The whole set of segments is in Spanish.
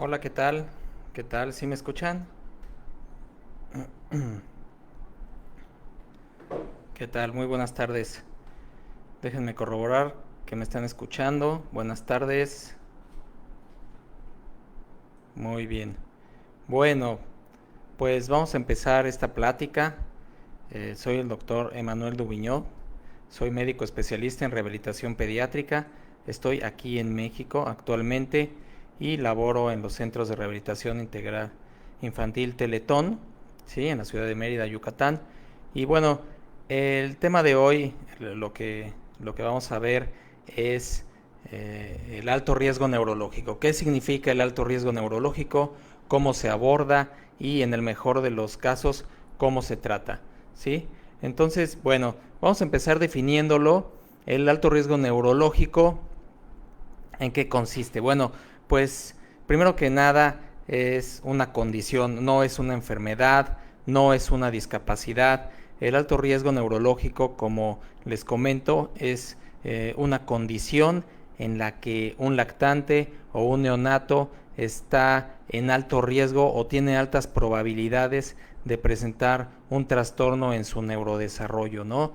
Hola, ¿qué tal? ¿Qué tal? ¿Sí me escuchan? ¿Qué tal? Muy buenas tardes. Déjenme corroborar que me están escuchando. Buenas tardes. Muy bien. Bueno, pues vamos a empezar esta plática. Soy el doctor Emanuel Dubiñó. Soy médico especialista en rehabilitación pediátrica. Estoy aquí en México actualmente y laboro en los centros de rehabilitación integral infantil Teletón, ¿sí? En la ciudad de Mérida, Yucatán. Y bueno, el tema de hoy, lo que vamos a ver es el alto riesgo neurológico. ¿Qué significa el alto riesgo neurológico? ¿Cómo se aborda? Y en el mejor de los casos, ¿cómo se trata? ¿Sí? Entonces, bueno, vamos a empezar definiéndolo. El alto riesgo neurológico, ¿en qué consiste? Bueno, pues primero que nada es una condición, no es una enfermedad, no es una discapacidad. El alto riesgo neurológico, como les comento, es una condición en la que un lactante o un neonato está en alto riesgo o tiene altas probabilidades de presentar un trastorno en su neurodesarrollo, ¿no?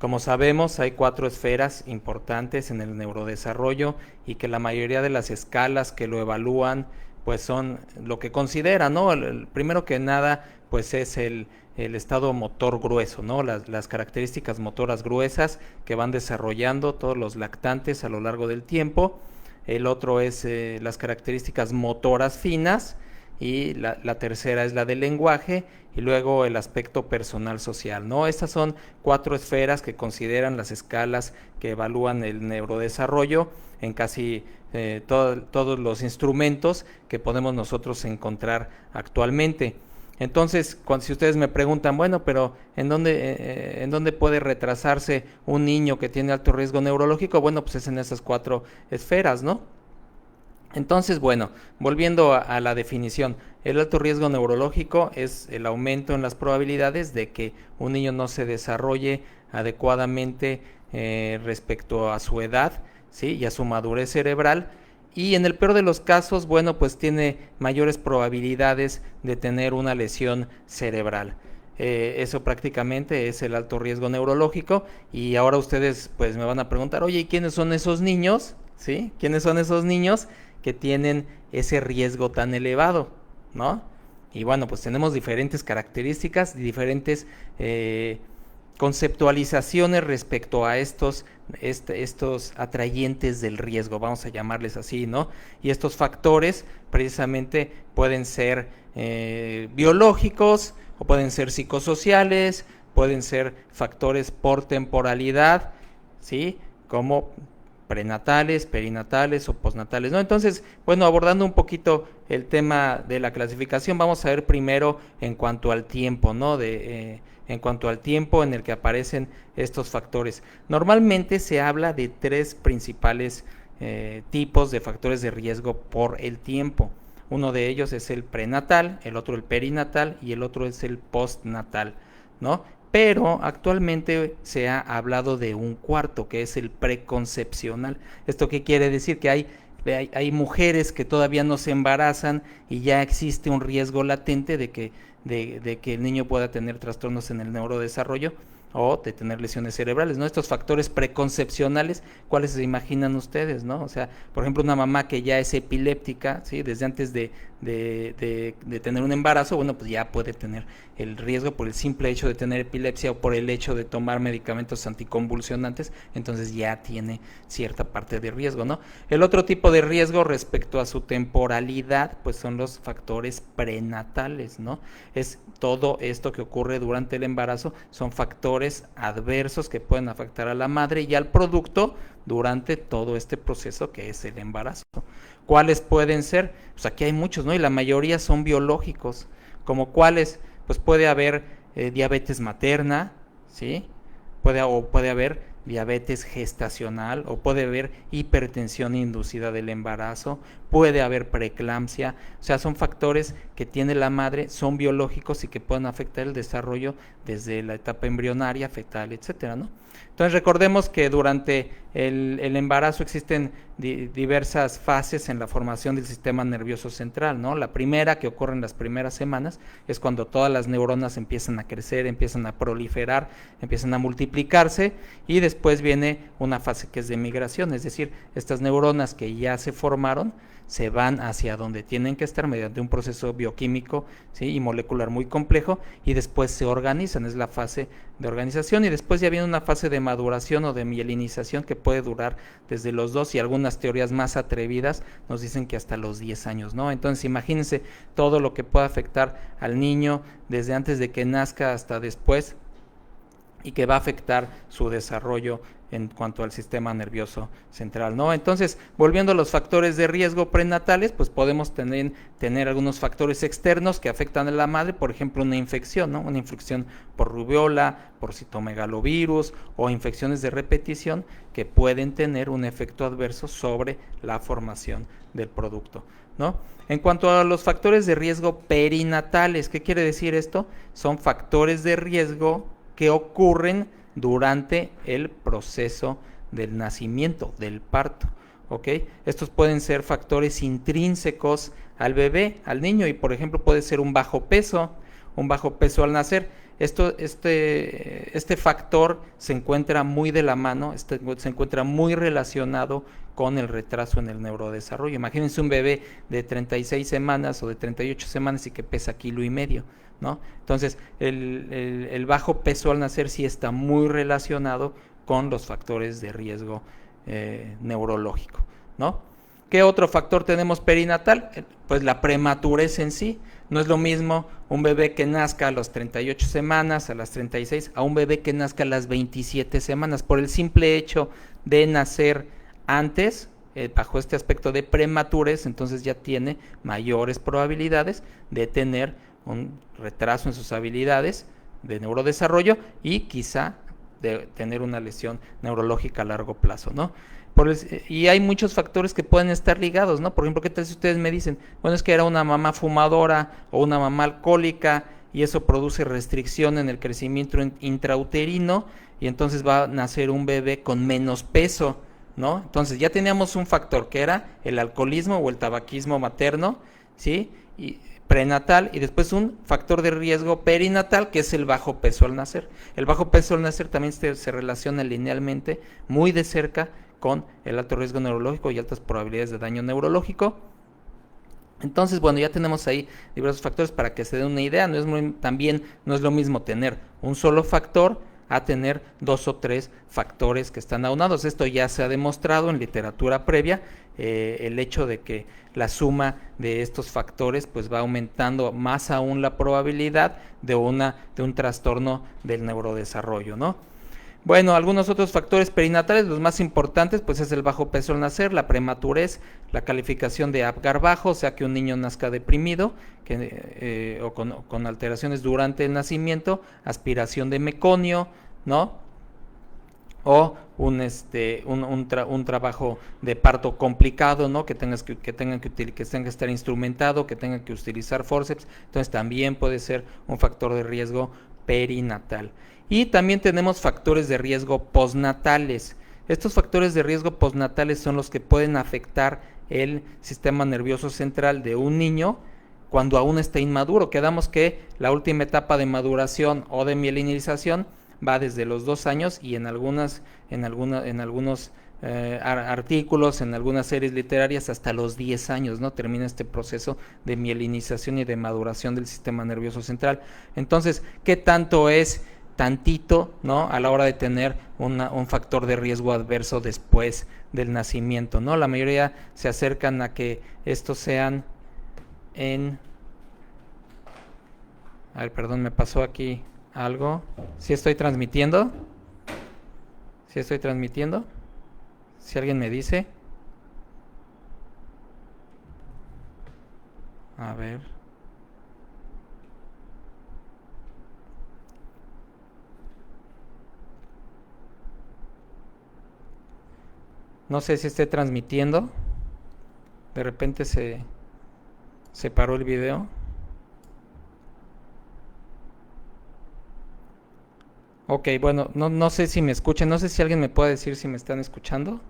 Como sabemos, hay 4 esferas importantes en el neurodesarrollo y que la mayoría de las escalas que lo evalúan pues son lo que consideran, ¿no? Primero que nada, pues es el estado motor grueso, ¿no? Las características motoras gruesas que van desarrollando todos los lactantes a lo largo del tiempo. El otro es las características motoras finas y la tercera es la del lenguaje y luego el aspecto personal social, ¿no? Estas son 4 esferas que consideran las escalas que evalúan el neurodesarrollo en casi todos los instrumentos que podemos nosotros encontrar actualmente. Entonces, si ustedes me preguntan, bueno, pero ¿en dónde puede retrasarse un niño que tiene alto riesgo neurológico? Bueno, pues es en esas 4 esferas, ¿no? Entonces, bueno, volviendo a la definición, el alto riesgo neurológico es el aumento en las probabilidades de que un niño no se desarrolle adecuadamente respecto a su edad, ¿sí? Y a su madurez cerebral. Y en el peor de los casos, bueno, pues tiene mayores probabilidades de tener una lesión cerebral. Eso prácticamente es el alto riesgo neurológico. Y ahora ustedes pues me van a preguntar, oye, ¿y quiénes son esos niños? ¿Sí? ¿Quiénes son esos niños que tienen ese riesgo tan elevado? ¿No? Y bueno, pues tenemos diferentes características, diferentes conceptualizaciones respecto a estos atrayentes del riesgo, vamos a llamarles así, ¿no? Y estos factores precisamente pueden ser biológicos o pueden ser psicosociales, pueden ser factores por temporalidad, ¿sí? Como prenatales, perinatales o postnatales, ¿no? Entonces, bueno, abordando un poquito el tema de la clasificación, vamos a ver primero en cuanto al tiempo, ¿no? En cuanto al tiempo en el que aparecen estos factores. Normalmente se habla de 3 principales tipos de factores de riesgo por el tiempo. Uno de ellos es el prenatal, el otro el perinatal y el otro es el postnatal, ¿no? Pero actualmente se ha hablado de un cuarto, que es el preconcepcional. ¿Esto qué quiere decir? Que hay mujeres que todavía no se embarazan y ya existe un riesgo latente de que el niño pueda tener trastornos en el neurodesarrollo o de tener lesiones cerebrales, ¿no? Estos factores preconcepcionales, ¿cuáles se imaginan ustedes, no? O sea, por ejemplo, una mamá que ya es epiléptica, ¿sí? Desde antes de tener un embarazo, bueno, pues ya puede tener el riesgo por el simple hecho de tener epilepsia o por el hecho de tomar medicamentos anticonvulsionantes, entonces ya tiene cierta parte de riesgo, ¿no? El otro tipo de riesgo respecto a su temporalidad, pues son los factores prenatales, ¿no? Es todo esto que ocurre durante el embarazo, son factores adversos que pueden afectar a la madre y al producto durante todo este proceso que es el embarazo. ¿Cuáles pueden ser? Pues aquí hay muchos, ¿no? Y la mayoría son biológicos. ¿Como cuáles? Pues puede haber diabetes materna, ¿sí? Puede haber diabetes gestacional o puede haber hipertensión inducida del embarazo, puede haber preeclampsia, o sea, son factores que tiene la madre, son biológicos y que pueden afectar el desarrollo desde la etapa embrionaria, fetal, etcétera, ¿no? Entonces recordemos que durante el embarazo existen diversas fases en la formación del sistema nervioso central, ¿no? La primera, que ocurre en las primeras semanas, es cuando todas las neuronas empiezan a crecer, empiezan a proliferar, empiezan a multiplicarse, y después viene una fase que es de migración, es decir, estas neuronas que ya se formaron se van hacia donde tienen que estar mediante un proceso bioquímico, ¿sí?, y molecular muy complejo, y después se organizan, es la fase de organización, y después ya viene una fase de maduración o de mielinización que puede durar desde los 2, y algunas teorías más atrevidas nos dicen que hasta los 10 años, ¿no? Entonces imagínense todo lo que puede afectar al niño desde antes de que nazca hasta después, y que va a afectar su desarrollo en cuanto al sistema nervioso central, ¿no? Entonces, volviendo a los factores de riesgo prenatales, pues podemos tener algunos factores externos que afectan a la madre, por ejemplo, una infección, ¿no? Una infección por rubiola, por citomegalovirus o infecciones de repetición que pueden tener un efecto adverso sobre la formación del producto, ¿no? En cuanto a los factores de riesgo perinatales, ¿qué quiere decir esto? Son factores de riesgo que ocurren durante el proceso del nacimiento, del parto, ¿ok? Estos pueden ser factores intrínsecos al bebé, al niño, y por ejemplo puede ser un bajo peso al nacer. Este factor se encuentra muy de la mano, se encuentra muy relacionado con el retraso en el neurodesarrollo. Imagínense un bebé de 36 semanas o de 38 semanas y que pesa 1,5 kilos, ¿no? Entonces el bajo peso al nacer sí está muy relacionado con los factores de riesgo neurológico, ¿no? ¿Qué otro factor tenemos perinatal? Pues la prematurez en sí. No es lo mismo un bebé que nazca a las 38 semanas, a las 36, a un bebé que nazca a las 27 semanas. Por el simple hecho de nacer antes, bajo este aspecto de prematurez, entonces ya tiene mayores probabilidades de tener un retraso en sus habilidades de neurodesarrollo y quizá de tener una lesión neurológica a largo plazo, ¿no? Y hay muchos factores que pueden estar ligados, ¿no? Por ejemplo, ¿qué tal si ustedes me dicen, bueno, es que era una mamá fumadora o una mamá alcohólica y eso produce restricción en el crecimiento intrauterino y entonces va a nacer un bebé con menos peso, ¿no? Entonces ya teníamos un factor que era el alcoholismo o el tabaquismo materno, ¿sí?, y prenatal, y después un factor de riesgo perinatal que es el bajo peso al nacer. El bajo peso al nacer también se relaciona linealmente muy de cerca con el alto riesgo neurológico y altas probabilidades de daño neurológico. Entonces, bueno, ya tenemos ahí diversos factores para que se den una idea. También no es lo mismo tener un solo factor a tener 2 o 3 factores que están aunados. Esto ya se ha demostrado en literatura previa, el hecho de que la suma de estos factores pues va aumentando más aún la probabilidad de un trastorno del neurodesarrollo, ¿no? Bueno, algunos otros factores perinatales, los más importantes, pues es el bajo peso al nacer, la prematurez, la calificación de Apgar bajo, o sea que un niño nazca deprimido o con alteraciones durante el nacimiento, aspiración de meconio, ¿no? O un trabajo de parto complicado, ¿no? Que tenga que estar instrumentado, que tenga que utilizar forceps, entonces también puede ser un factor de riesgo perinatal. Y también tenemos factores de riesgo postnatales. Estos factores de riesgo postnatales son los que pueden afectar el sistema nervioso central de un niño cuando aún está inmaduro. Quedamos que la última etapa de maduración o de mielinización va desde los 2 años y en algunos artículos, en algunas series literarias hasta los 10 años, ¿no? Termina este proceso de mielinización y de maduración del sistema nervioso central. Entonces, ¿qué tanto es tantito, ¿no?, a la hora de tener un factor de riesgo adverso después del nacimiento, ¿no? La mayoría se acercan a que estos sean a ver, perdón, me pasó aquí algo. ¿Sí estoy transmitiendo? ¿Sí estoy transmitiendo? Si alguien me dice. A ver. No sé si esté transmitiendo. De repente se paró el video. Ok, bueno, no sé si me escuchan, no sé si alguien me puede decir si me están escuchando.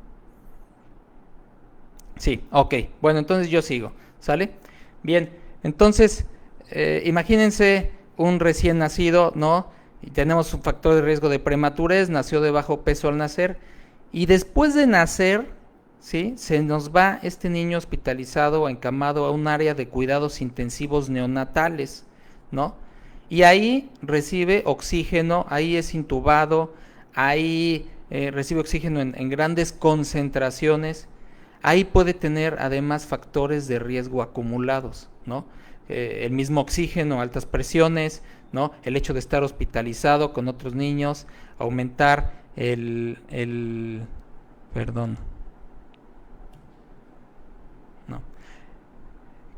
Sí, ok, bueno, entonces yo sigo, ¿sale? Bien, entonces, imagínense un recién nacido, ¿no? Y tenemos un factor de riesgo de prematurez, nació de bajo peso al nacer, y después de nacer, ¿sí? Se nos va este niño hospitalizado o encamado a un área de cuidados intensivos neonatales, ¿no? Y ahí recibe oxígeno, ahí es intubado, ahí recibe oxígeno en grandes concentraciones. Ahí puede tener además factores de riesgo acumulados, ¿no? El mismo oxígeno, altas presiones, ¿no? El hecho de estar hospitalizado con otros niños, aumentar perdón, no,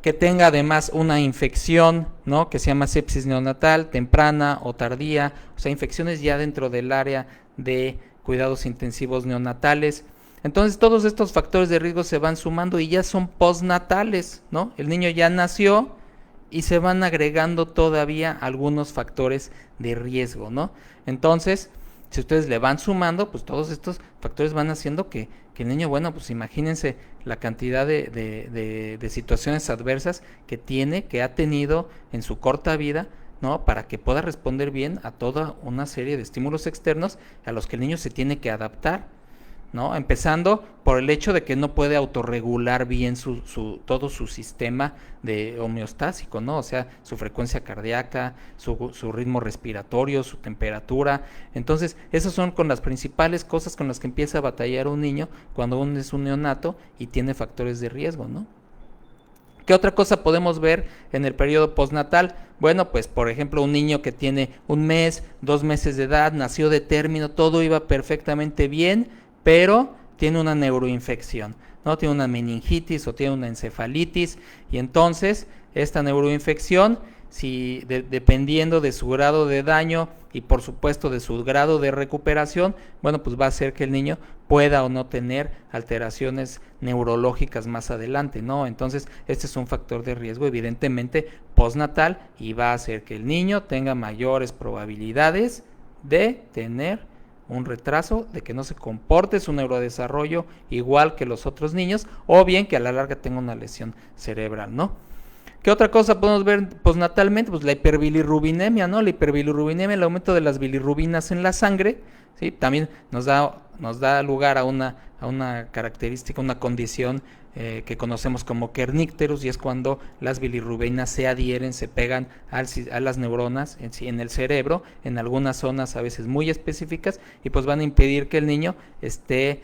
que tenga además una infección, ¿no? Que se llama sepsis neonatal, temprana o tardía, o sea, infecciones ya dentro del área de cuidados intensivos neonatales. Entonces todos estos factores de riesgo se van sumando y ya son postnatales, ¿no? El niño ya nació y se van agregando todavía algunos factores de riesgo, ¿no? Entonces, si ustedes le van sumando, pues todos estos factores van haciendo que el niño, bueno, pues imagínense la cantidad de situaciones adversas que tiene, que ha tenido en su corta vida, ¿no? Para que pueda responder bien a toda una serie de estímulos externos a los que el niño se tiene que adaptar, ¿no? Empezando por el hecho de que no puede autorregular bien todo su sistema de homeostásico, ¿no? O sea, su frecuencia cardíaca, su ritmo respiratorio, su temperatura. Entonces, esas son con las principales cosas con las que empieza a batallar un niño cuando uno es un neonato y tiene factores de riesgo, ¿no? ¿Qué otra cosa podemos ver en el periodo postnatal? Bueno, pues por ejemplo un niño que tiene 1 mes, 2 meses de edad, nació de término, todo iba perfectamente bien, pero tiene una neuroinfección, ¿no? Tiene una meningitis o tiene una encefalitis y entonces esta neuroinfección, si dependiendo de su grado de daño y por supuesto de su grado de recuperación, bueno, pues va a hacer que el niño pueda o no tener alteraciones neurológicas más adelante, ¿no? Entonces, este es un factor de riesgo evidentemente postnatal y va a hacer que el niño tenga mayores probabilidades de tener un retraso, de que no se comporte su neurodesarrollo igual que los otros niños, o bien que a la larga tenga una lesión cerebral, ¿no? ¿Qué otra cosa podemos ver postnatalmente? Pues la hiperbilirrubinemia, ¿no? La hiperbilirrubinemia, el aumento de las bilirrubinas en la sangre, ¿sí? También nos da lugar a una característica, una condición que conocemos como kernícterus, y es cuando las bilirrubinas se adhieren, se pegan a las neuronas en el cerebro, en algunas zonas a veces muy específicas, y pues van a impedir que el niño esté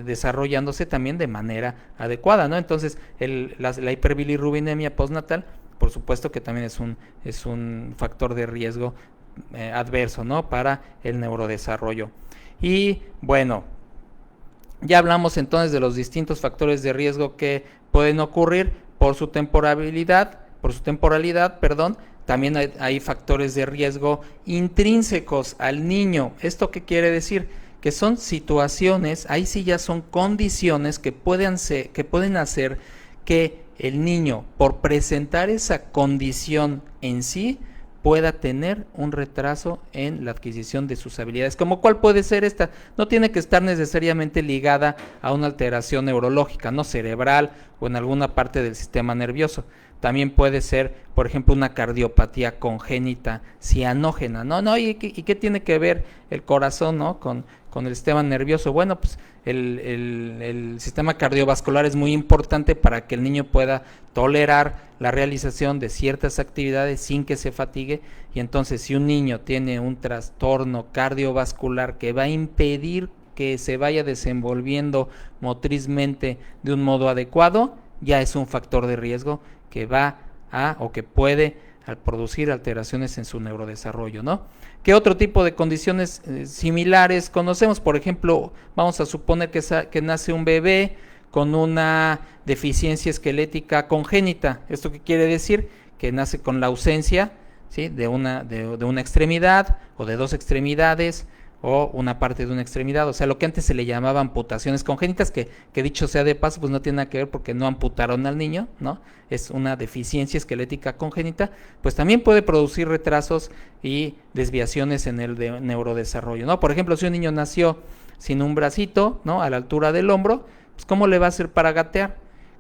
desarrollándose también de manera adecuada, ¿no? Entonces, la hiperbilirrubinemia postnatal, por supuesto que también es un factor de riesgo adverso, ¿no? Para el neurodesarrollo. Y bueno, ya hablamos entonces de los distintos factores de riesgo que pueden ocurrir por su temporalidad, perdón. También hay factores de riesgo intrínsecos al niño. ¿Esto qué quiere decir? Que son situaciones, ahí sí ya son condiciones que pueden hacer que el niño, por presentar esa condición en sí, pueda tener un retraso en la adquisición de sus habilidades. ¿Como cuál puede ser esta? No tiene que estar necesariamente ligada a una alteración neurológica, no cerebral o en alguna parte del sistema nervioso. También puede ser, por ejemplo, una cardiopatía congénita cianógena, ¿no? ¿Y qué tiene que ver el corazón, ¿no? con el sistema nervioso? Bueno, pues el sistema cardiovascular es muy importante para que el niño pueda tolerar la realización de ciertas actividades sin que se fatigue, y entonces si un niño tiene un trastorno cardiovascular que va a impedir que se vaya desenvolviendo motrizmente de un modo adecuado, ya es un factor de riesgo que va o que puede producir alteraciones en su neurodesarrollo, ¿no? ¿Qué otro tipo de condiciones similares conocemos? Por ejemplo, vamos a suponer que nace un bebé con una deficiencia esquelética congénita. ¿Esto qué quiere decir? Que nace con la ausencia, ¿sí? de una extremidad o de dos extremidades, o una parte de una extremidad, o sea, lo que antes se le llamaba amputaciones congénitas, que dicho sea de paso, pues no tiene nada que ver porque no amputaron al niño, ¿no? Es una deficiencia esquelética congénita, pues también puede producir retrasos y desviaciones en el neurodesarrollo, ¿no? Por ejemplo, si un niño nació sin un bracito, ¿no? A la altura del hombro, pues ¿cómo le va a hacer para gatear?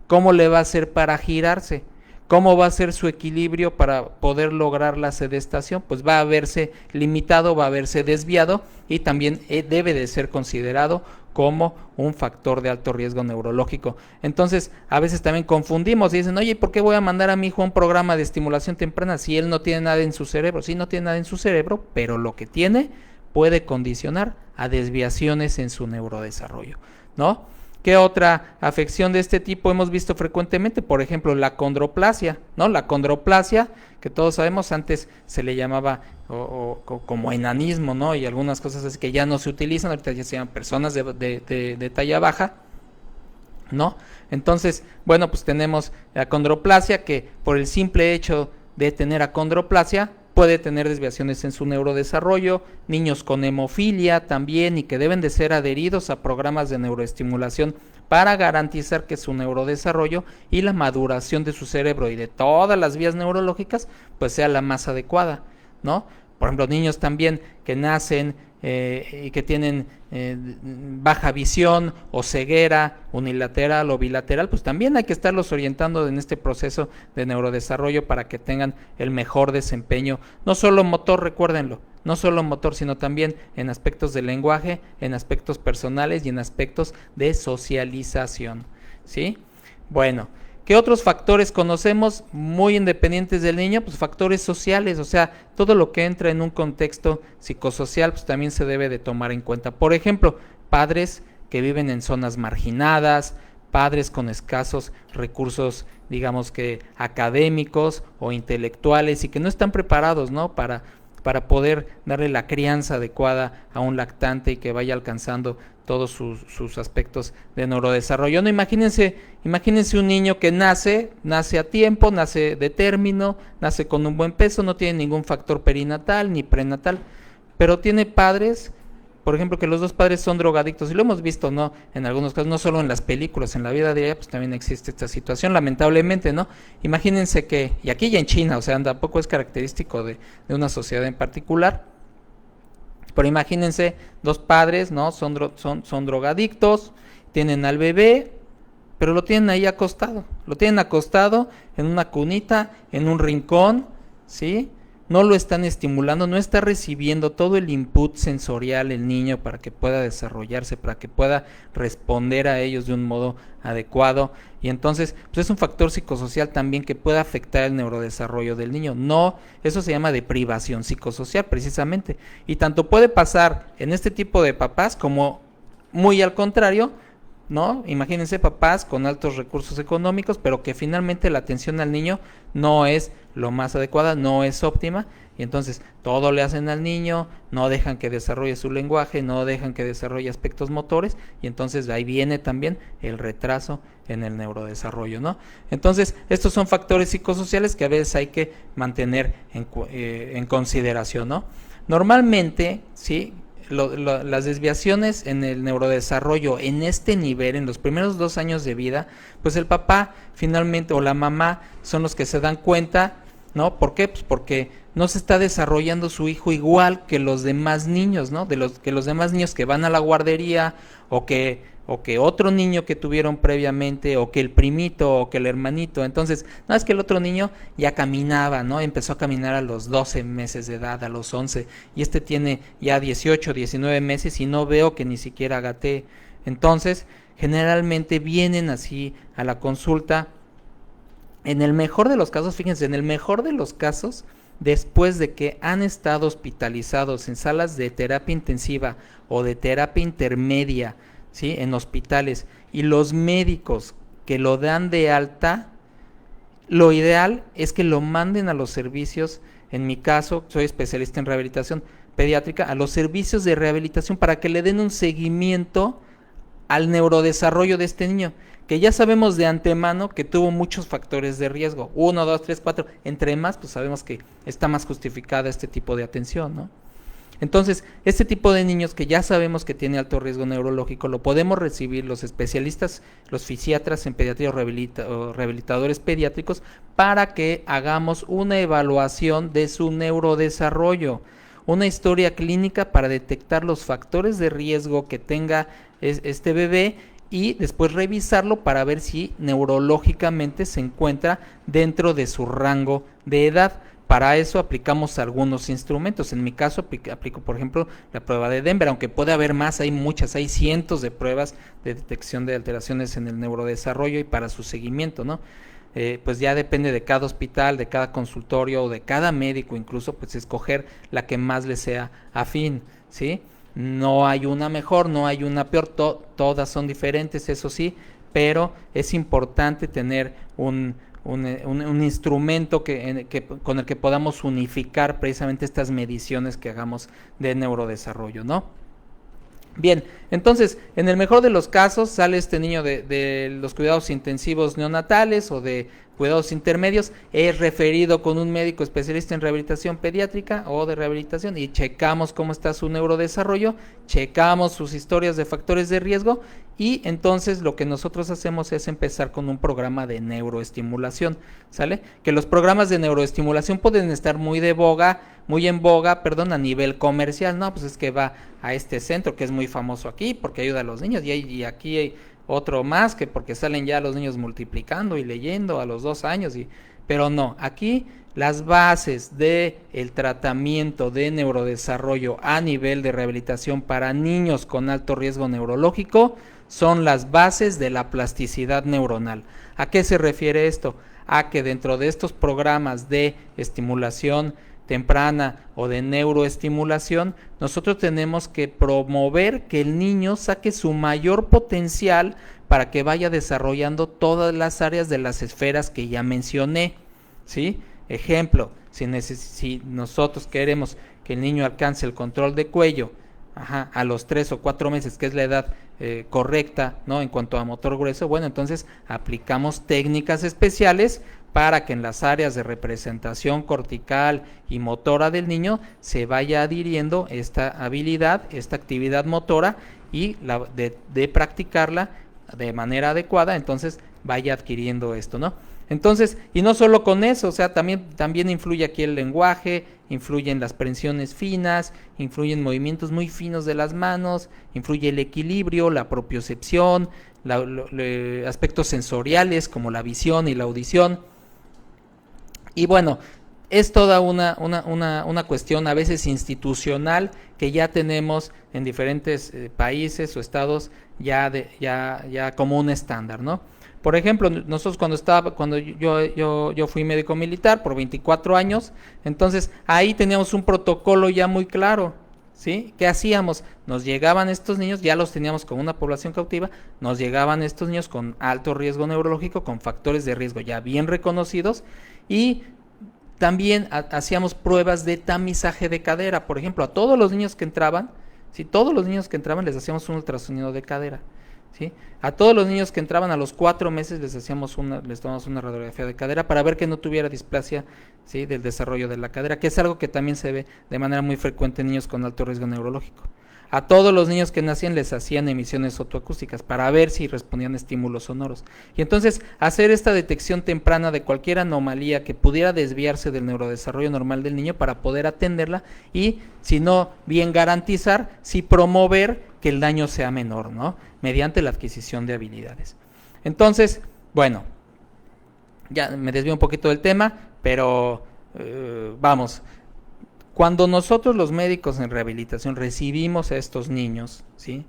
¿Cómo le va a hacer para girarse? ¿Cómo va a ser su equilibrio para poder lograr la sedestación? Pues va a verse limitado, va a verse desviado y también debe de ser considerado como un factor de alto riesgo neurológico. Entonces, a veces también confundimos y dicen, oye, ¿por qué voy a mandar a mi hijo a un programa de estimulación temprana si él no tiene nada en su cerebro? Sí, no tiene nada en su cerebro, pero lo que tiene puede condicionar a desviaciones en su neurodesarrollo, ¿no? ¿Qué otra afección de este tipo hemos visto frecuentemente? Por ejemplo, la condroplasia, ¿no? La condroplasia, que todos sabemos, antes se le llamaba como enanismo, ¿no? Y algunas cosas así que ya no se utilizan, ahorita ya se llaman personas de talla baja, ¿no? Entonces, bueno, pues tenemos la condroplasia, que por el simple hecho de tener acondroplasia puede tener desviaciones en su neurodesarrollo, niños con hemofilia también, y que deben de ser adheridos a programas de neuroestimulación para garantizar que su neurodesarrollo y la maduración de su cerebro y de todas las vías neurológicas pues sea la más adecuada, ¿no? Por ejemplo, niños también que nacen y que tienen baja visión o ceguera unilateral o bilateral, pues también hay que estarlos orientando en este proceso de neurodesarrollo para que tengan el mejor desempeño, no solo motor, recuérdenlo, no solo motor, sino también en aspectos de lenguaje, en aspectos personales y en aspectos de socialización, ¿sí? Bueno, ¿qué otros factores conocemos muy independientes del niño? Pues factores sociales, o sea, todo lo que entra en un contexto psicosocial, pues también se debe de tomar en cuenta. Por ejemplo, padres que viven en zonas marginadas, padres con escasos recursos, digamos que académicos o intelectuales y que no están preparados, ¿no? Para poder darle la crianza adecuada a un lactante y que vaya alcanzando todos sus aspectos de neurodesarrollo. No, imagínense un niño que nace a tiempo, nace de término, nace con un buen peso, no tiene ningún factor perinatal ni prenatal, pero tiene padres, por ejemplo, que los dos padres son drogadictos, y lo hemos visto, ¿no? En algunos casos, no solo en las películas, en la vida diaria, pues también existe esta situación, lamentablemente, ¿no? Imagínense que, y aquí ya en China, o sea, tampoco es característico de una sociedad en particular, pero imagínense dos padres, ¿no? Son drogadictos, tienen al bebé, pero lo tienen ahí acostado, en una cunita, en un rincón, ¿sí? No lo están estimulando, no está recibiendo todo el input sensorial el niño para que pueda desarrollarse, para que pueda responder a ellos de un modo adecuado, y entonces pues es un factor psicosocial también que puede afectar el neurodesarrollo del niño. No, eso se llama deprivación psicosocial precisamente, y tanto puede pasar en este tipo de papás como muy al contrario, ¿no? Imagínense papás con altos recursos económicos, pero que finalmente la atención al niño no es lo más adecuada, no es óptima, y entonces todo le hacen al niño, no dejan que desarrolle su lenguaje, no dejan que desarrolle aspectos motores, y entonces ahí viene también el retraso en el neurodesarrollo, ¿no? Entonces, estos son factores psicosociales que a veces hay que mantener en consideración, ¿no? Normalmente, ¿sí? Las desviaciones en el neurodesarrollo en este nivel, en los primeros 2 años de vida, pues el papá finalmente o la mamá son los que se dan cuenta, ¿no? ¿Por qué? Pues porque no se está desarrollando su hijo igual que los demás niños, ¿no? Que los demás niños que van a la guardería o que otro niño que tuvieron previamente, o que el primito, o que el hermanito. Entonces, no, es que el otro niño ya caminaba, ¿no? Empezó a caminar a los 12 meses de edad, a los 11, y este tiene ya 18, 19 meses y no veo que ni siquiera gatee. Entonces, generalmente vienen así a la consulta. En el mejor de los casos, fíjense, en el mejor de los casos, después de que han estado hospitalizados en salas de terapia intensiva o de terapia intermedia, ¿sí? En hospitales, y los médicos que lo dan de alta, lo ideal es que lo manden a los servicios. En mi caso, soy especialista en rehabilitación pediátrica, a los servicios de rehabilitación para que le den un seguimiento al neurodesarrollo de este niño, que ya sabemos de antemano que tuvo muchos factores de riesgo, 1, 2, 3, 4, entre más, pues sabemos que está más justificada este tipo de atención, ¿no? Entonces, este tipo de niños que ya sabemos que tiene alto riesgo neurológico, lo podemos recibir los especialistas, los fisiatras en pediatría o rehabilitadores pediátricos, para que hagamos una evaluación de su neurodesarrollo, una historia clínica para detectar los factores de riesgo que tenga este bebé y después revisarlo para ver si neurológicamente se encuentra dentro de su rango de edad. Para eso aplicamos algunos instrumentos. En mi caso aplico, por ejemplo, la prueba de Denver, aunque puede haber más, hay muchas, hay cientos de pruebas de detección de alteraciones en el neurodesarrollo y para su seguimiento, ¿no? Pues ya depende de cada hospital, de cada consultorio o de cada médico incluso, pues escoger la que más le sea afín, ¿sí? No hay una mejor, no hay una peor, todas son diferentes, eso sí, pero es importante tener un instrumento con el que podamos unificar precisamente estas mediciones que hagamos de neurodesarrollo, ¿no? Bien, entonces, en el mejor de los casos sale este niño de los cuidados intensivos neonatales o de cuidados intermedios, es referido con un médico especialista en rehabilitación pediátrica o de rehabilitación y checamos cómo está su neurodesarrollo, checamos sus historias de factores de riesgo y entonces lo que nosotros hacemos es empezar con un programa de neuroestimulación, ¿sale? Que los programas de neuroestimulación pueden estar muy en boga, a nivel comercial, no, pues es que va a este centro que es muy famoso aquí porque ayuda a los niños y aquí hay otro más que porque salen ya los niños multiplicando y leyendo a los 2 años, pero no, aquí las bases del tratamiento de neurodesarrollo a nivel de rehabilitación para niños con alto riesgo neurológico son las bases de la plasticidad neuronal. ¿A qué se refiere esto? A que dentro de estos programas de estimulación temprana o de neuroestimulación, nosotros tenemos que promover que el niño saque su mayor potencial para que vaya desarrollando todas las áreas de las esferas que ya mencioné, ¿sí? Ejemplo, si nosotros queremos que el niño alcance el control de cuello a los 3 o 4 meses, que es la edad correcta, ¿no? En cuanto a motor grueso, bueno, entonces aplicamos técnicas especiales para que en las áreas de representación cortical y motora del niño se vaya adhiriendo esta habilidad, esta actividad motora y de practicarla de manera adecuada, entonces vaya adquiriendo esto, ¿no? Entonces, y no solo con eso, o sea, también influye aquí el lenguaje, influyen las presiones finas, influyen movimientos muy finos de las manos, influye el equilibrio, la propiocepción, aspectos sensoriales como la visión y la audición. Y bueno, es toda una cuestión a veces institucional que ya tenemos en diferentes países o estados ya como un estándar, ¿no? Por ejemplo, nosotros cuando yo fui médico militar por 24 años, entonces ahí teníamos un protocolo ya muy claro, ¿sí? ¿Qué hacíamos? Nos llegaban estos niños, ya los teníamos con una población cautiva, nos llegaban estos niños con alto riesgo neurológico, con factores de riesgo ya bien reconocidos y también hacíamos pruebas de tamizaje de cadera. Por ejemplo, a todos los niños que entraban, ¿sí? Todos los niños que entraban les hacíamos un ultrasonido de cadera, ¿sí? A todos los niños que entraban a los 4 meses les tomamos una radiografía de cadera para ver que no tuviera displasia, ¿sí? Del desarrollo de la cadera, que es algo que también se ve de manera muy frecuente en niños con alto riesgo neurológico. A todos los niños que nacían les hacían emisiones otoacústicas para ver si respondían a estímulos sonoros. Y entonces hacer esta detección temprana de cualquier anomalía que pudiera desviarse del neurodesarrollo normal del niño para poder atenderla y, si no, bien garantizar, si promover que el daño sea menor, ¿no? Mediante la adquisición de habilidades. Entonces, bueno, ya me desvío un poquito del tema, pero vamos. Cuando nosotros los médicos en rehabilitación recibimos a estos niños, ¿sí?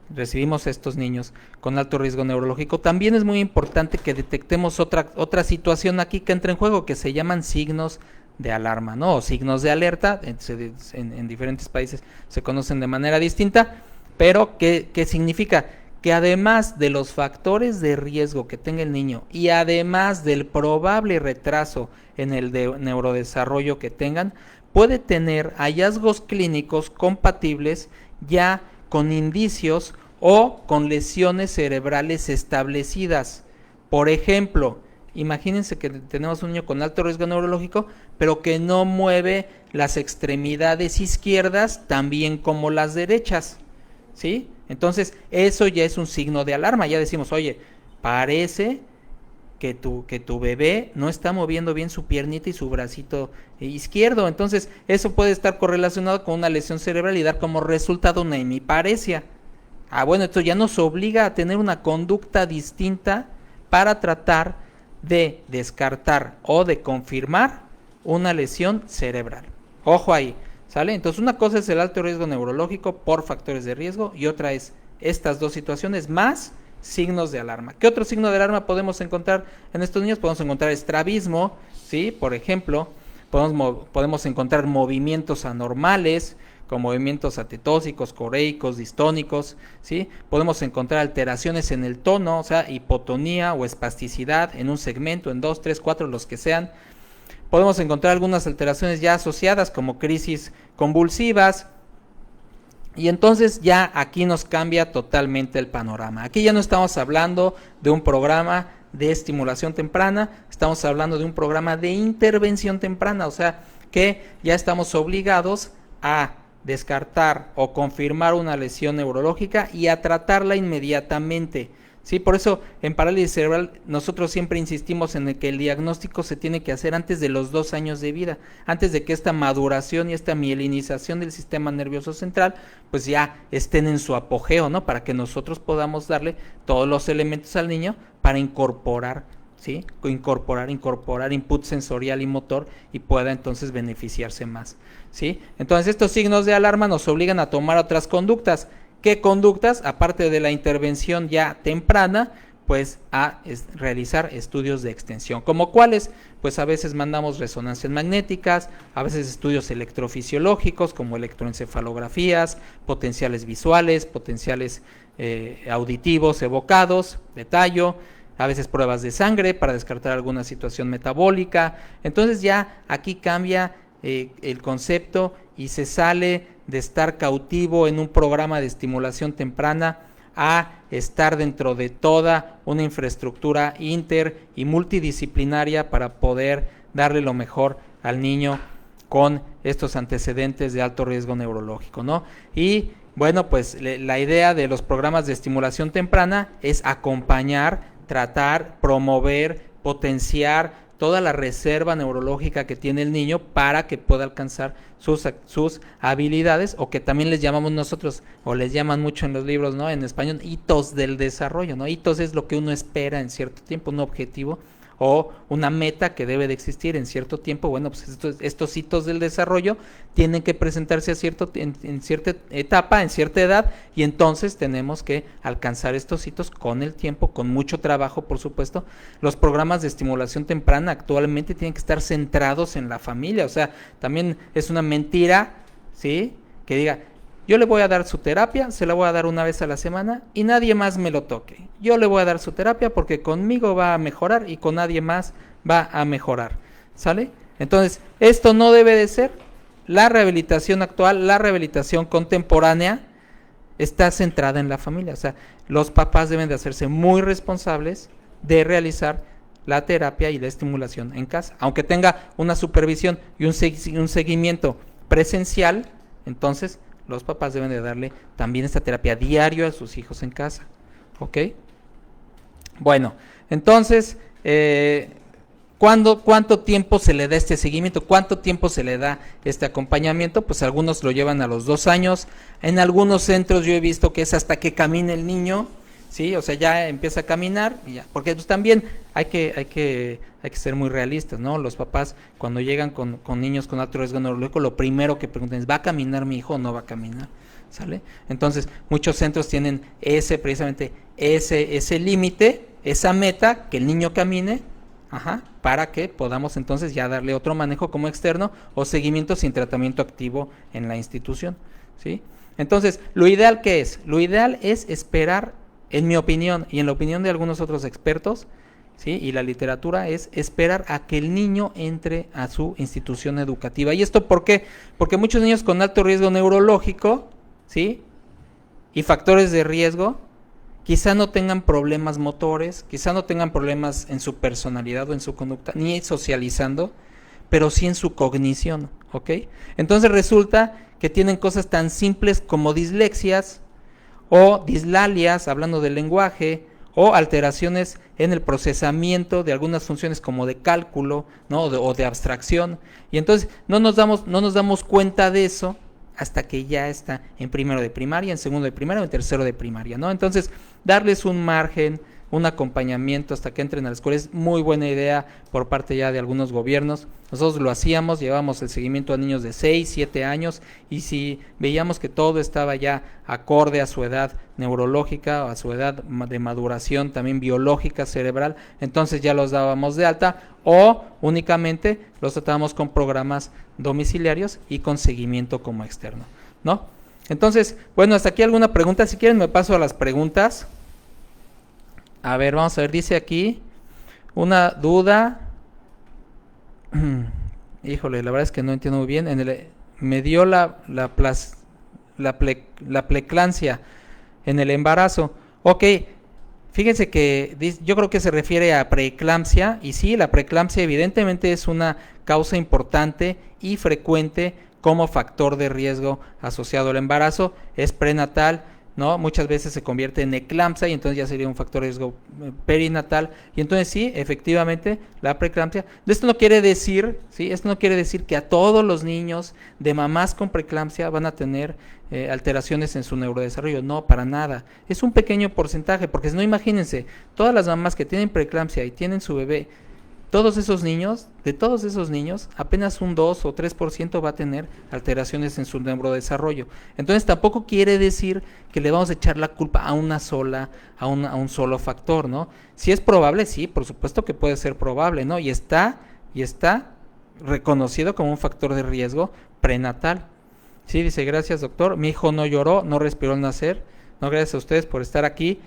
Recibimos a estos niños con alto riesgo neurológico, también es muy importante que detectemos otra situación aquí que entra en juego, que se llaman signos de alarma, ¿no? O signos de alerta, en diferentes países se conocen de manera distinta, pero ¿qué significa? Que además de los factores de riesgo que tenga el niño y además del probable retraso en el neurodesarrollo que tengan, puede tener hallazgos clínicos compatibles ya con indicios o con lesiones cerebrales establecidas. Por ejemplo, Imagínense que tenemos un niño con alto riesgo neurológico, pero que no mueve las extremidades izquierdas tan bien como las derechas, ¿sí? Entonces, eso ya es un signo de alarma. Ya decimos, oye, parece que tu bebé no está moviendo bien su piernita y su bracito izquierdo. Entonces, eso puede estar correlacionado con una lesión cerebral y dar como resultado una hemiparesia. Bueno, esto ya nos obliga a tener una conducta distinta para tratar de descartar o de confirmar una lesión cerebral. Ojo ahí, ¿sale? Entonces, una cosa es el alto riesgo neurológico por factores de riesgo y otra es estas dos situaciones más signos de alarma. ¿Qué otro signo de alarma podemos encontrar en estos niños? Podemos encontrar estrabismo, ¿sí? Por ejemplo, podemos encontrar movimientos anormales, con movimientos atetósicos, coreicos, distónicos, ¿sí? Podemos encontrar alteraciones en el tono, o sea, hipotonía o espasticidad en un segmento, en 2, 3, 4, los que sean. Podemos encontrar algunas alteraciones ya asociadas como crisis convulsivas. Y entonces ya aquí nos cambia totalmente el panorama. Aquí ya no estamos hablando de un programa de estimulación temprana, estamos hablando de un programa de intervención temprana, o sea que ya estamos obligados a descartar o confirmar una lesión neurológica y a tratarla inmediatamente. Sí, por eso en parálisis cerebral nosotros siempre insistimos en que el diagnóstico se tiene que hacer antes de los 2 años de vida, antes de que esta maduración y esta mielinización del sistema nervioso central pues ya estén en su apogeo, ¿no? Para que nosotros podamos darle todos los elementos al niño para incorporar, ¿sí? Incorporar input sensorial y motor y pueda entonces beneficiarse más, ¿sí? Entonces estos signos de alarma nos obligan a tomar otras conductas. ¿Qué conductas? Aparte de la intervención ya temprana, pues a realizar estudios de extensión. ¿Como cuáles? Pues a veces mandamos resonancias magnéticas, a veces estudios electrofisiológicos como electroencefalografías, potenciales visuales, potenciales auditivos evocados, de tallo, a veces pruebas de sangre para descartar alguna situación metabólica. Entonces ya aquí cambia el concepto y se sale de estar cautivo en un programa de estimulación temprana a estar dentro de toda una infraestructura inter y multidisciplinaria para poder darle lo mejor al niño con estos antecedentes de alto riesgo neurológico, ¿no? Y bueno, pues la idea de los programas de estimulación temprana es acompañar, tratar, promover, potenciar toda la reserva neurológica que tiene el niño para que pueda alcanzar sus habilidades, o que también les llamamos nosotros, o les llaman mucho en los libros, ¿no? En español, hitos del desarrollo, ¿no? Hitos es lo que uno espera en cierto tiempo, un objetivo o una meta que debe de existir en cierto tiempo. Bueno, pues estos hitos del desarrollo tienen que presentarse en cierta etapa, en cierta edad, y entonces tenemos que alcanzar estos hitos con el tiempo, con mucho trabajo, por supuesto. Los programas de estimulación temprana actualmente tienen que estar centrados en la familia, o sea, también es una mentira, ¿sí? Que diga, yo le voy a dar su terapia, se la voy a dar una vez a la semana y nadie más me lo toque. Yo le voy a dar su terapia porque conmigo va a mejorar y con nadie más va a mejorar, ¿sale? Entonces, esto no debe de ser. La rehabilitación actual, la rehabilitación contemporánea está centrada en la familia. O sea, los papás deben de hacerse muy responsables de realizar la terapia y la estimulación en casa. Aunque tenga una supervisión y un seguimiento presencial, entonces los papás deben de darle también esta terapia diario a sus hijos en casa, ¿ok? Bueno, entonces, ¿cuánto tiempo se le da este seguimiento? ¿Cuánto tiempo se le da este acompañamiento? Pues algunos lo llevan a los 2 años, en algunos centros yo he visto que es hasta que camine el niño, ¿sí? O sea, ya empieza a caminar, y ya, porque pues también hay que ser muy realistas, ¿no? Los papás cuando llegan con niños con alto riesgo neurológico, lo primero que preguntan es, ¿va a caminar mi hijo o no va a caminar? ¿Sale? Entonces, muchos centros tienen precisamente ese límite, esa meta, que el niño camine, para que podamos entonces ya darle otro manejo como externo o seguimiento sin tratamiento activo en la institución, ¿sí? Entonces, ¿lo ideal qué es? Lo ideal es esperar, en mi opinión y en la opinión de algunos otros expertos, ¿sí? Y la literatura, es esperar a que el niño entre a su institución educativa. ¿Y esto por qué? Porque muchos niños con alto riesgo neurológico, ¿sí? Y factores de riesgo quizá no tengan problemas motores, quizá no tengan problemas en su personalidad o en su conducta, ni socializando, pero sí en su cognición, ¿ok? Entonces resulta que tienen cosas tan simples como dislexias o dislalias, hablando del lenguaje, o alteraciones en el procesamiento de algunas funciones como de cálculo, ¿no? o de abstracción. Y entonces no nos damos cuenta de eso hasta que ya está en primero de primaria, en segundo de primaria o en tercero de primaria, ¿no? Entonces, darles un margen, un acompañamiento hasta que entren a la escuela es muy buena idea por parte ya de algunos gobiernos. Nosotros lo hacíamos, llevábamos el seguimiento a niños de 6, 7 años y si veíamos que todo estaba ya acorde a su edad neurológica, a su edad de maduración también biológica, cerebral, entonces ya los dábamos de alta o únicamente los tratábamos con programas domiciliarios y con seguimiento como externo, ¿no? Entonces, bueno, hasta aquí alguna pregunta. Si quieren me paso a las preguntas. A ver, vamos a ver, dice aquí una duda. Híjole, la verdad es que no entiendo muy bien. Me dio la preeclampsia en el embarazo. Ok, fíjense que yo creo que se refiere a preeclampsia. Y sí, la preeclampsia evidentemente es una causa importante y frecuente como factor de riesgo asociado al embarazo. Es prenatal, ¿no? Muchas veces se convierte en eclampsia y entonces ya sería un factor de riesgo perinatal. Y entonces sí, efectivamente, la preeclampsia. Esto no quiere decir, ¿sí? Esto no quiere decir que a todos los niños de mamás con preeclampsia van a tener alteraciones en su neurodesarrollo. No, para nada. Es un pequeño porcentaje, porque si no, imagínense, todas las mamás que tienen preeclampsia y tienen su bebé, todos esos niños, apenas un 2 o 3% va a tener alteraciones en su neurodesarrollo. Entonces tampoco quiere decir que le vamos a echar la culpa a un solo factor, ¿no? Si es probable, sí, por supuesto que puede ser probable, ¿no? Y está reconocido como un factor de riesgo prenatal. Sí, dice, gracias doctor, mi hijo no lloró, no respiró al nacer. No, gracias a ustedes por estar aquí.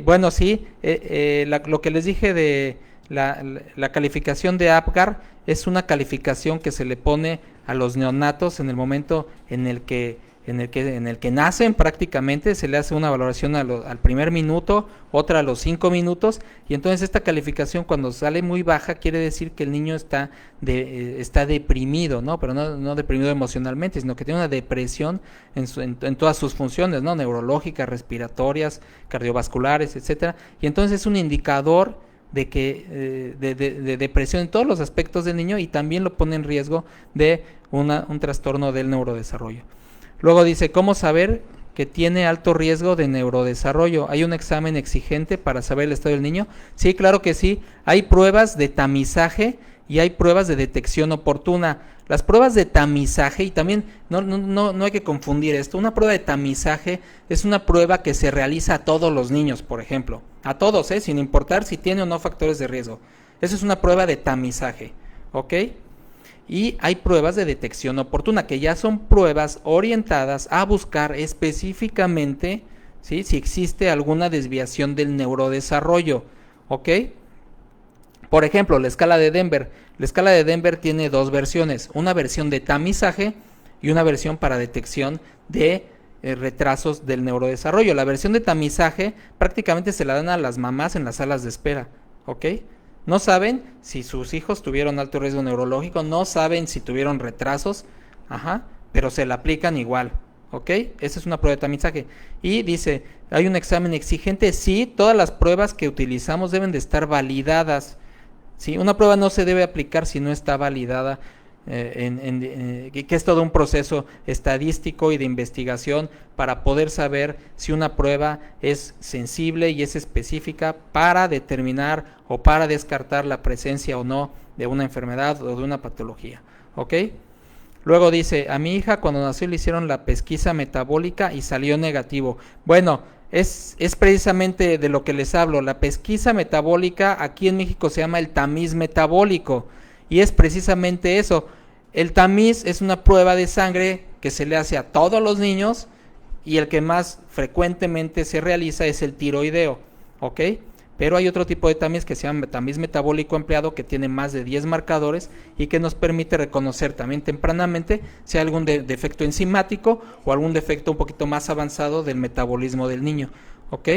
Bueno, sí, lo que les dije de la calificación de APGAR es una calificación que se le pone a los neonatos en el momento en el que nacen. Prácticamente se le hace una valoración al primer minuto, otra a los 5 minutos, y entonces esta calificación cuando sale muy baja quiere decir que el niño está deprimido, ¿no? Pero no deprimido emocionalmente, sino que tiene una depresión en todas sus funciones, ¿no? Neurológicas, respiratorias, cardiovasculares, etcétera, y entonces es un indicador de depresión en todos los aspectos del niño y también lo pone en riesgo de un trastorno del neurodesarrollo. Luego dice, ¿cómo saber que tiene alto riesgo de neurodesarrollo? ¿Hay un examen exigente para saber el estado del niño? Sí, claro que sí. Hay pruebas de tamizaje y hay pruebas de detección oportuna. Las pruebas de tamizaje, y también no hay que confundir esto, una prueba de tamizaje es una prueba que se realiza a todos los niños, por ejemplo, a todos, sin importar si tiene o no factores de riesgo. Eso es una prueba de tamizaje, ¿ok? Y hay pruebas de detección oportuna, que ya son pruebas orientadas a buscar específicamente, ¿sí?, si existe alguna desviación del neurodesarrollo, ¿ok? Por ejemplo, la escala de Denver. La escala de Denver tiene dos versiones, una versión de tamizaje y una versión para detección de retrasos del neurodesarrollo. La versión de tamizaje prácticamente se la dan a las mamás en las salas de espera, ¿ok? No saben si sus hijos tuvieron alto riesgo neurológico, no saben si tuvieron retrasos, pero se la aplican igual, ¿ok? Esa es una prueba de tamizaje. Y dice, ¿hay un examen exigente? Sí, todas las pruebas que utilizamos deben de estar validadas. ¿Sí? Una prueba no se debe aplicar si no está validada, que es todo un proceso estadístico y de investigación para poder saber si una prueba es sensible y es específica para determinar o para descartar la presencia o no de una enfermedad o de una patología, ¿ok? Luego dice, a mi hija cuando nació le hicieron la pesquisa metabólica y salió negativo. Bueno, es precisamente de lo que les hablo. La pesquisa metabólica aquí en México se llama el tamiz metabólico y es precisamente eso. El tamiz es una prueba de sangre que se le hace a todos los niños y el que más frecuentemente se realiza es el tiroideo, ¿ok? Pero hay otro tipo de tamiz que se llama tamiz metabólico empleado, que tiene más de 10 marcadores y que nos permite reconocer también tempranamente si hay algún defecto enzimático o algún defecto un poquito más avanzado del metabolismo del niño, ¿ok?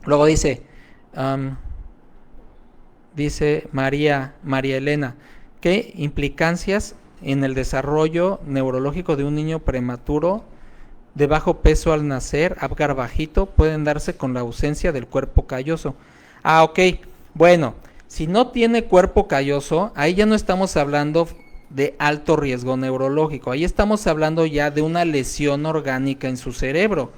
Luego dice María Elena, ¿qué implicancias en el desarrollo neurológico de un niño prematuro de bajo peso al nacer, Apgar bajito, pueden darse con la ausencia del cuerpo calloso? Ok, bueno, si no tiene cuerpo calloso, ahí ya no estamos hablando de alto riesgo neurológico, ahí estamos hablando ya de una lesión orgánica en su cerebro.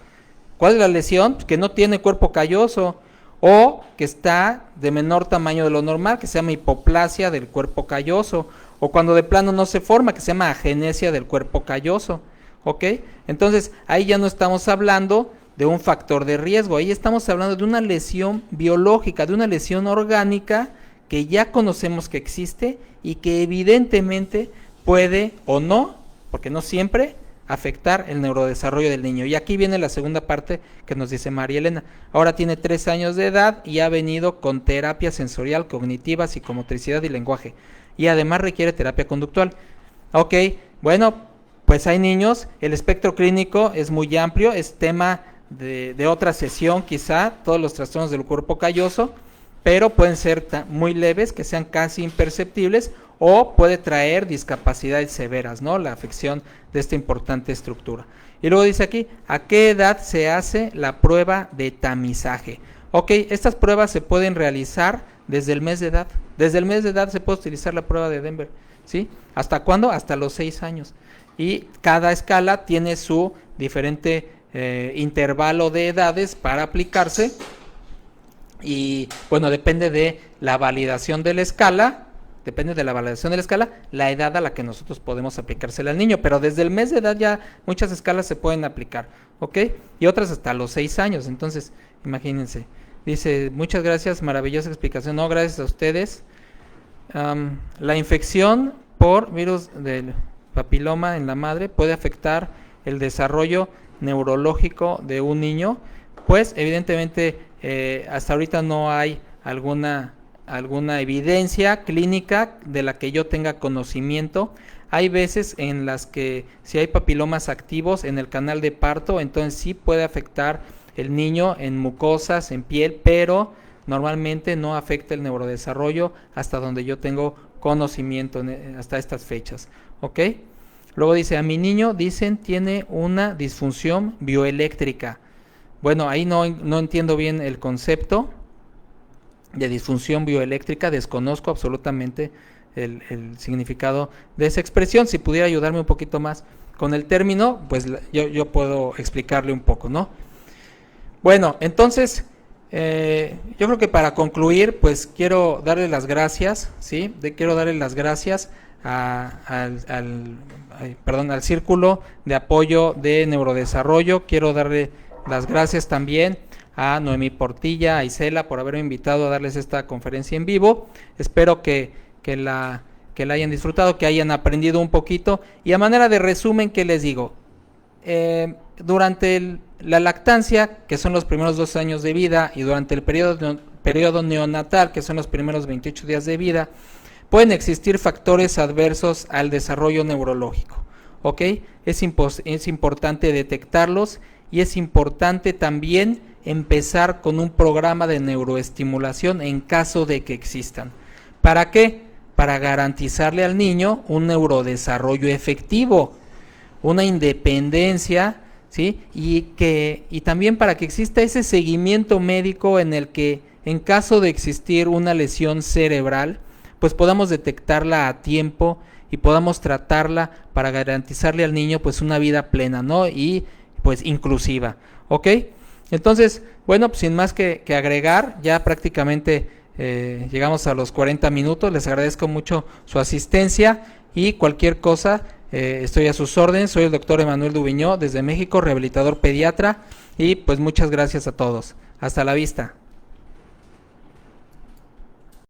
¿Cuál es la lesión? Que no tiene cuerpo calloso o que está de menor tamaño de lo normal, que se llama hipoplasia del cuerpo calloso, o cuando de plano no se forma, que se llama agenesia del cuerpo calloso. ¿Ok? Entonces ahí ya no estamos hablando de un factor de riesgo, ahí estamos hablando de una lesión biológica, de una lesión orgánica que ya conocemos que existe y que evidentemente puede o no, porque no siempre, afectar el neurodesarrollo del niño. Y aquí viene la segunda parte que nos dice María Elena. Ahora tiene 3 años de edad y ha venido con terapia sensorial, cognitiva, psicomotricidad y lenguaje. Y además requiere terapia conductual. Ok, bueno, pues hay niños, el espectro clínico es muy amplio, es tema de otra sesión quizá, todos los trastornos del cuerpo calloso, pero pueden ser muy leves, que sean casi imperceptibles, o puede traer discapacidades severas, ¿no? La afección de esta importante estructura. Y luego dice aquí, ¿a qué edad se hace la prueba de tamizaje? Ok, estas pruebas se pueden realizar desde el mes de edad. Desde el mes de edad se puede utilizar la prueba de Denver, ¿sí? ¿Hasta cuándo? Hasta los 6 años. Y cada escala tiene su diferente intervalo de edades para aplicarse. Y bueno, depende de la validación de la escala, la edad a la que nosotros podemos aplicársela al niño, pero desde el mes de edad ya muchas escalas se pueden aplicar, ¿ok? Y otras hasta los 6 años, entonces, imagínense. Dice, muchas gracias, maravillosa explicación. No, gracias a ustedes. La infección por virus del papiloma en la madre puede afectar el desarrollo neurológico de un niño. Pues evidentemente hasta ahorita no hay alguna evidencia clínica de la que yo tenga conocimiento. Hay veces en las que si hay papilomas activos en el canal de parto, entonces sí puede afectar el niño en mucosas, en piel, pero normalmente no afecta el neurodesarrollo hasta donde yo tengo conocimiento hasta estas fechas, ¿ok? Luego dice, a mi niño, dicen, tiene una disfunción bioeléctrica. Bueno, ahí no entiendo bien el concepto de disfunción bioeléctrica, desconozco absolutamente el significado de esa expresión. Si pudiera ayudarme un poquito más con el término, pues yo puedo explicarle un poco, ¿no? Bueno, entonces, yo creo que para concluir, pues quiero darle las gracias, ¿sí? Quiero darle las gracias al Círculo de Apoyo de Neurodesarrollo. Quiero darle las gracias también a Noemí Portilla, a Isela por haberme invitado a darles esta conferencia en vivo. Espero que la hayan disfrutado, que hayan aprendido un poquito. Y a manera de resumen, ¿qué les digo? Durante la lactancia, que son los primeros 2 años de vida, y durante el periodo neonatal, que son los primeros 28 días de vida, pueden existir factores adversos al desarrollo neurológico, ¿ok? Es importante detectarlos y es importante también empezar con un programa de neuroestimulación en caso de que existan. ¿Para qué? Para garantizarle al niño un neurodesarrollo efectivo, una independencia, ¿sí? Y también para que exista ese seguimiento médico en el que, en caso de existir una lesión cerebral, pues podamos detectarla a tiempo y podamos tratarla para garantizarle al niño pues una vida plena, ¿no? Y pues inclusiva, ¿ok? Entonces, bueno, pues sin más que agregar, ya prácticamente llegamos a los 40 minutos. Les agradezco mucho su asistencia y cualquier cosa, estoy a sus órdenes. Soy el doctor Emanuel Duviñó desde México, rehabilitador pediatra, y pues muchas gracias a todos. Hasta la vista.